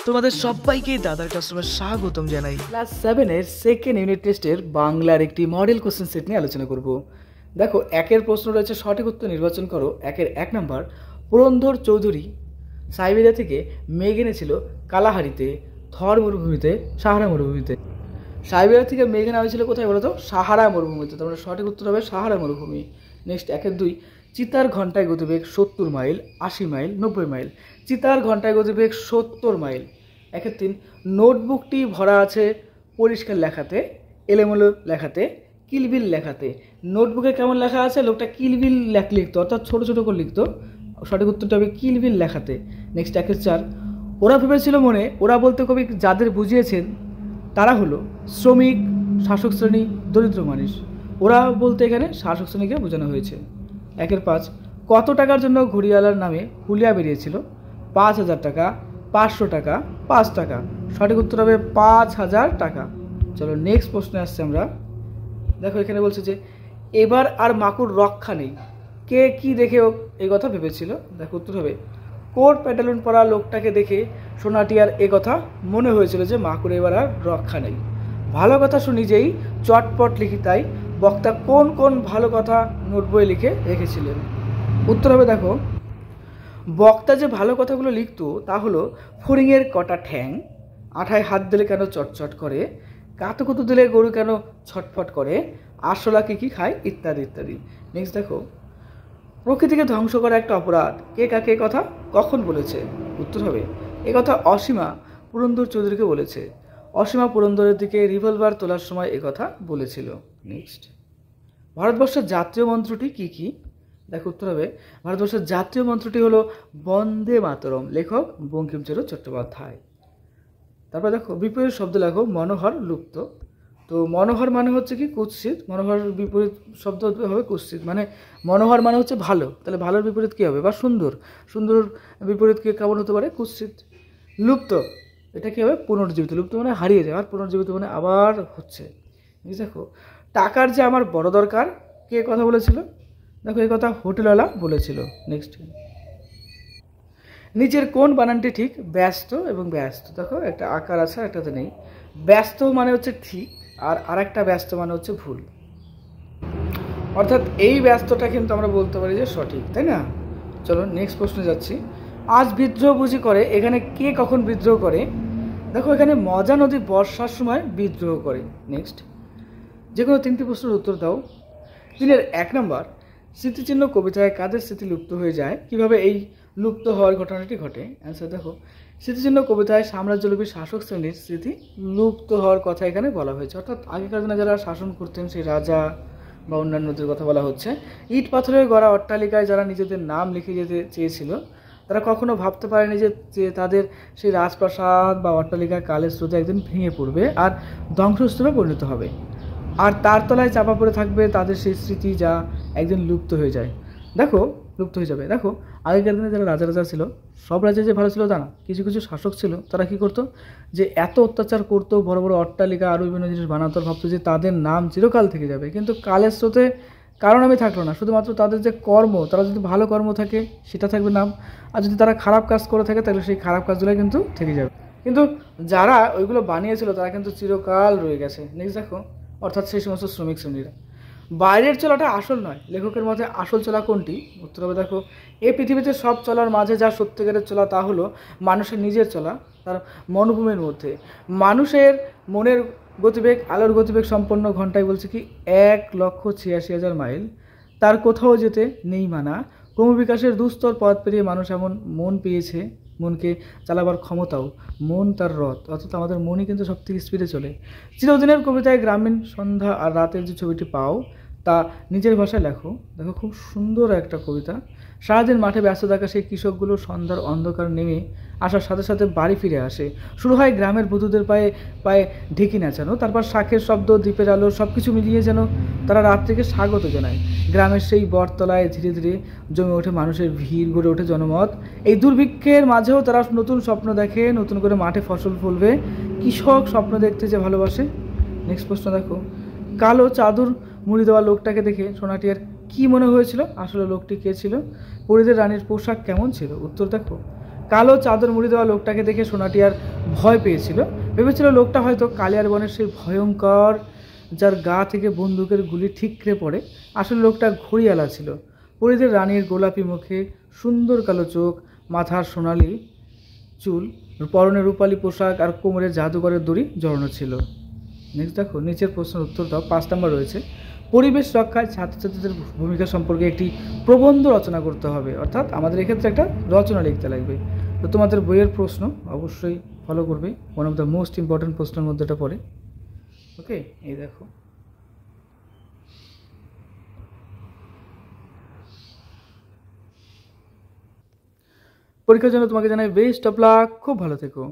তোমাদের সবাইকে দাদার ক্লাসরুমে স্বাগতম জানাই। ক্লাস 7 এর সেকেন্ড ইউনিট টেস্টের বাংলার একটি মডেল কোশ্চেন সেট নিয়ে আলোচনা করব। দেখো, একের প্রশ্ন রয়েছে সঠিক উত্তর নির্বাচন করো। একের 1 নম্বর, পুরন্দর চৌধুরী সাইবেরিয়া থেকে মেঘ এনেছিল কালাহারিতে, থর মরুভূমিতে, সাহারা মরুভূমিতে। সাইবেরিয়া থেকে মেঘ আনা হয়েছিল কোথায় বলো তো? সাহারা মরুভূমিতে। তারপরে সঠিক উত্তর হবে সাহারা মরুভূমি। নেক্সট, একের 2, চিতার ঘন্টায় গতিবেগ 70 মাইল, 80 মাইল, 90 মাইল। চিতার ঘন্টায় গতিবেগ 70 মাইল। একের 3, নোটবুকটি ভরা আছে পরিষ্কার লেখাতে, এলোমেলো লেখাতে, কিলবিল লেখাতে। নোটবুকে কেমন লেখা আছে? লোকটা কিলবিল লিখতো, অর্থাৎ ছোটো ছোটো করে লিখতো। সঠিক উত্তরটা হবে কিলবিল লেখাতে। নেক্সট, একের 4, ওরা ভেবেছিল মনে, ওরা বলতে কবি যাদের বুঝিয়েছেন তারা হলো শ্রমিক, শাসক শ্রেণী, দরিদ্র মানুষ। ওরা বলতে এখানে শাসক শ্রেণীকে বোঝানো হয়েছে। একের 5, কত টাকার জন্য ঘড়িওয়ালার নামে হুলিয়া বেরিয়েছিল? 5,000 টাকা, 500 টাকা, 5 টাকা। সঠিক উত্তর হবে 5,000 টাকা। চলো নেক্সট প্রশ্নে আসছে আমরা। দেখো, এখানে বলছে যে এবার আর মাকুর রক্ষা নেই, কে কি দেখে এই কথা ভেবেছিল? দেখো, উত্তর হবে কোট প্যান্টালুন পরা লোকটাকে দেখে সোনাটিয়ার এ কথা মনে হয়েছিল যে মাকুর এবার আর রক্ষা নেই। ভালো কথা শুনি যেই চটপট লিখি তাই, বক্তা কোন কোন ভালো কথা নোট বইয়ে লিখে রেখেছিলেন? উত্তর হবে, দেখো, বক্তা যে ভালো কথাগুলো লিখতো তা হলো ফড়িংয়ের কটা ঠ্যাং, আঠায় হাত দিলে কেন চটচট করে, কাতুকুতু দিলে গরু কেন ছটফট করে, আরশোলা কী খায়, ইত্যাদি ইত্যাদি। নেক্সট, দেখো, প্রকৃতিকে ধ্বংস করা একটা অপরাধ, কে কাকে কথা কখন বলেছে? উত্তর হবে এ কথা অসীমা পুরন্দর চৌধুরীকে বলেছে। অসীমা পুরন্দরের দিকে রিভলভার তোলার সময় এ কথা বলেছিল। নেক্সট, ভারতবর্ষের জাতীয় মন্ত্রটি কি কি? দেখো, উত্তর হবে ভারতবর্ষের জাতীয় মন্ত্রটি হলো বন্দে মাতরম, লেখক বঙ্কিমচন্দ্র চট্টোপাধ্যায়। তারপর দেখো, বিপরীত শব্দ লেখো, মনোহর, লুপ্ত। তো মনোহর মানে হচ্ছে কি? কুৎসিত। মনোহর বিপরীত শব্দ হবে কুৎসিত। মানে মনোহর মানে হচ্ছে ভালো, তাহলে ভালোর বিপরীত কী হবে? বা সুন্দর। সুন্দর বিপরীত কি কেমন হতে পারে? কুৎসিত। লুপ্ত, এটা কী হবে? পুনর্জীবিত। লুপ্ত মানে হারিয়ে যায়, আর পুনর্জীবিত মানে আবার হচ্ছে। দেখো, টাকার যে আমার বড় দরকার, কে কথা বলেছিল? দেখো, এই কথা হোটেলওয়ালা বলেছিল। নেক্সট, নিচের কোন বানানটি ঠিক? ব্যস্ত এবং ব্যস্ত। দেখো, একটা আকার আছে, একটাতে নেই। ব্যস্ত মানে হচ্ছে ঠিক, আর আরেকটা ব্যস্ত মানে হচ্ছে ভুল। অর্থাৎ এই ব্যস্তটা কিন্তু আমরা বলতে পারি যে সঠিক, তাই না? চলো নেক্সট প্রশ্নে যাচ্ছি। আজ বিদ্রোহ বুঝি করে, এখানে কে কখন বিদ্রোহ করে? দেখো, এখানে মজা নদী বর্ষার সময় বিদ্রোহ করে। নেক্সট, যে কোনো 3টি প্রশ্নের উত্তর দাও। 3-এর 1 নম্বর, স্মৃতিচিহ্ন কবিতায় কাদের স্মৃতি লুপ্ত হয়ে যায়? কিভাবে এই লুপ্ত হওয়ার ঘটনাটি ঘটে? অ্যান্সার দেখো, স্মৃতিচিহ্ন কবিতায় সাম্রাজ্যলোভী শাসক শ্রেণীর স্মৃতি লুপ্ত হওয়ার কথা এখানে বলা হয়েছে। অর্থাৎ আগেকার দিনে যারা শাসন করতেন সেই রাজা বা অন্যান্যদের কথা বলা হচ্ছে। ইট পাথরের গড়া অট্টালিকায় যারা নিজেদের নাম লিখে যেতে চেয়েছিল, তারা কখনো ভাবতে পারেনি যে তাদের সেই রাজপ্রাসাদ বা অট্টালিকা কালের স্রোতে একদিন ভেঙে পড়বে আর ধ্বংসস্তূপে পরিণত হবে, আর তার তলায় চাপা পড়ে থাকবে তাদের সেই স্মৃতি, যা একদিন লুপ্ত হয়ে যায়। দেখো, লুপ্ত হয়ে যাবে। দেখো, আগেকার দিনে যারা রাজা ছিল, সব রাজা যে ভালো ছিল তা না। কিছু কিছু শাসক ছিল, তারা কি করতো? যে এত অত্যাচার করতো, বড় বড় অট্টালিকা আরও বিভিন্ন জিনিস বানাতো, ভাবতো যে তাদের নাম চিরকাল থেকে যাবে। কিন্তু কালের স্রোতে কারো নামই থাকলো না। শুধুমাত্র তাদের যে কর্ম, তারা যদি ভালো কর্ম থাকে সেটা থাকবে নাম, আর যদি তারা খারাপ কাজ করে থাকে তাহলে সেই খারাপ কাজগুলোই কিন্তু থেকে যাবে। কিন্তু যারা ওইগুলো বানিয়েছিল তারা কিন্তু চিরকাল রয়ে গেছে। নেক্সট, দেখো, অর্থাৎ সেই সমস্ত শ্রমিক শ্রেণীরা। বাইরের চলাটা আসল নয়, লেখকের মতে আসল চলা কোনটি? উত্তর হবে, দেখো, এই পৃথিবীতে সব চলার মাঝে যা সত্যিকারের চলা তা হলো মানুষের নিজের চলা, তার মনোভূমির মধ্যে। মানুষের মনের গতিবেগ আলোর গতিবেগ সম্পন্ন, ঘন্টায় বলছে কি 1,86,000 মাইল। তার কোথাও যেতে নেই মানা, ক্রমবিকাশের দুস্তর পথ পেরিয়ে মানুষ এমন মন পেয়েছে, মনকে চালাবার ক্ষমতাও। মন তার রথ, অর্থাৎ আমাদের মনই কিন্তু সব থেকে স্পিডে চলে। চিরদিনের কবিতায় গ্রামীণ সন্ধ্যা আর রাতের যে ছবিটি পাও তা নিজের ভাষায় লেখো। দেখো, খুব সুন্দর একটা কবিতা। সারাদিন মাঠে ব্যস্ত থাকা সেই কৃষকগুলো সন্ধ্যার অন্ধকার নেমে আসার সাথে সাথে বাড়ি ফিরে আসে। শুরু হয় গ্রামের বধূদের পায়ে পায়ে ঢেকি নাচানো, তারপর শাঁখের শব্দ, দ্বীপের আলো, সব কিছু মিলিয়ে যেন তারা রাত্রিকে স্বাগত জানায়। গ্রামের সেই বটতলায় ধীরে ধীরে জমে ওঠে মানুষের ভিড়, গড়ে ওঠে জনমত। এই দুর্ভিক্ষের মাঝেও তারা নতুন স্বপ্ন দেখে, নতুন করে মাঠে ফসল ফলবে। কৃষক স্বপ্ন দেখতে যে ভালোবাসে। নেক্সট প্রশ্ন দেখো, কালো চাদর মুড়ি দেওয়া লোকটাকে দেখে সোনাটিয়ার কি মনে হয়েছিল? আসলে লোকটি কে ছিল? পরিদের রানীর পোশাক কেমন ছিল? উত্তর দেখো, কালো চাদর মুড়ি দেওয়া লোকটাকে দেখে সোনাটি আর ভয় পেয়েছিল, ভেবেছিল লোকটা হয়তো কালিয়ার বনের সেই ভয়ঙ্কর যার গা থেকে বন্দুকের গুলি ঠিকরে পড়ে। আসলে লোকটা ঘড়িয়ালা ছিল। পরিদের রানীর গোলাপি মুখে, সুন্দর কালো চোখ, মাথার সোনালি চুল, পরনে রূপালী পোশাক আর কোমরে জাদুঘরের দড়ি জড়ানো ছিল। নেক্সট দেখো, নিচের প্রশ্নের উত্তর দাও। 5 নম্বর রয়েছে, পরিবেশ রক্ষায় ছাত্রছাত্রীদের ভূমিকা সম্পর্কে একটি প্রবন্ধ রচনা করতে হবে, অর্থাৎ আমাদের এক্ষেত্রে একটা রচনা লিখতে লাগবে। তো তোমাদের বইয়ের প্রশ্ন অবশ্যই ফলো করবে, one of the most important প্রশ্নের মধ্যে এটা পড়ে। ওকে, এই দেখো। পরীক্ষার জন্য তোমাকে জানাই বেস্ট অফ লাক, খুব ভালো থেকো।